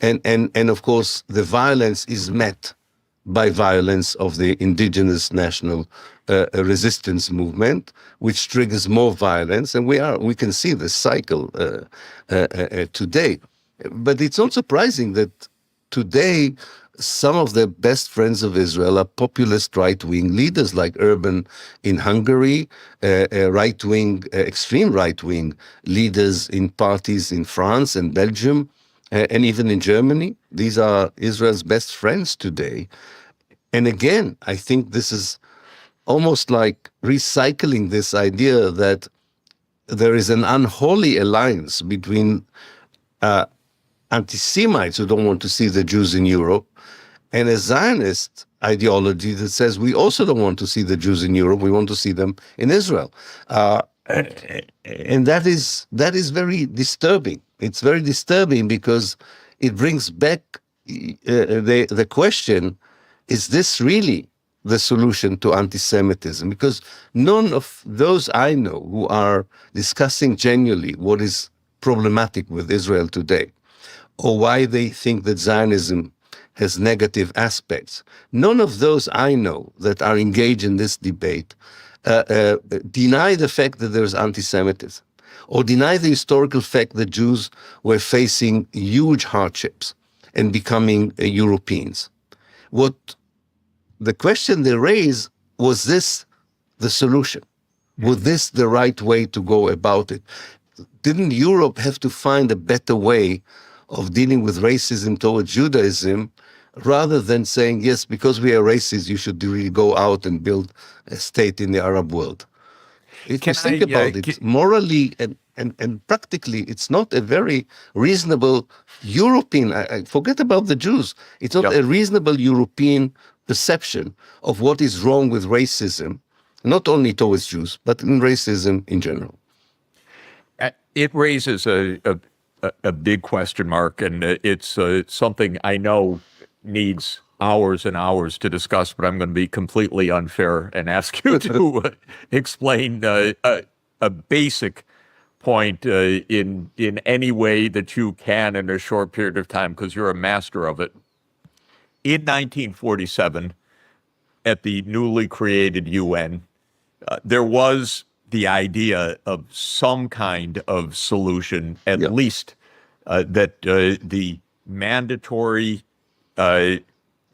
And of course, the violence is met by violence of the indigenous national resistance movement, which triggers more violence, and we can see this cycle today. But it's not surprising that today some of the best friends of Israel are populist right-wing leaders like Urban in Hungary, right-wing, extreme right-wing leaders in parties in France and Belgium, and even in Germany. These are Israel's best friends today. And again, I think this is almost like recycling this idea that there is an unholy alliance between anti-Semites who don't want to see the Jews in Europe and a Zionist ideology that says we also don't want to see the Jews in Europe, we want to see them in Israel. And that is very disturbing. It's very disturbing because it brings back the question, is this really the solution to anti-Semitism? Because none of those I know who are discussing genuinely what is problematic with Israel today, or why they think that Zionism has negative aspects, none of those I know that are engaged in this debate deny the fact that there's anti-Semitism, or deny the historical fact that Jews were facing huge hardships and becoming Europeans. What the question they raise, was this the solution? Was this the right way to go about it? Didn't Europe have to find a better way of dealing with racism towards Judaism, rather than saying, yes, because we are racist, you should really go out and build a state in the Arab world? If you think about it, morally and practically, it's not a very reasonable European, I forget about the Jews, it's not a reasonable European perception of what is wrong with racism, not only towards Jews, but in racism in general. It raises a big question mark, and it's something I know needs hours and hours to discuss, but I'm going to be completely unfair and ask you to explain a basic point in any way that you can in a short period of time, because you're a master of it. In 1947, at the newly created UN, there was the idea of some kind of solution, at least that the mandatory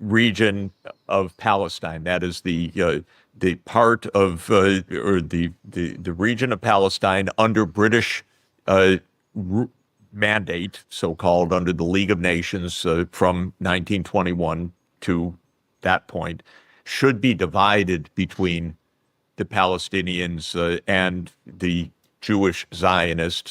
region of Palestine, that is the part of or the region of Palestine under British mandate, so-called, under the League of Nations from 1921 to that point, should be divided between the Palestinians and the Jewish Zionists,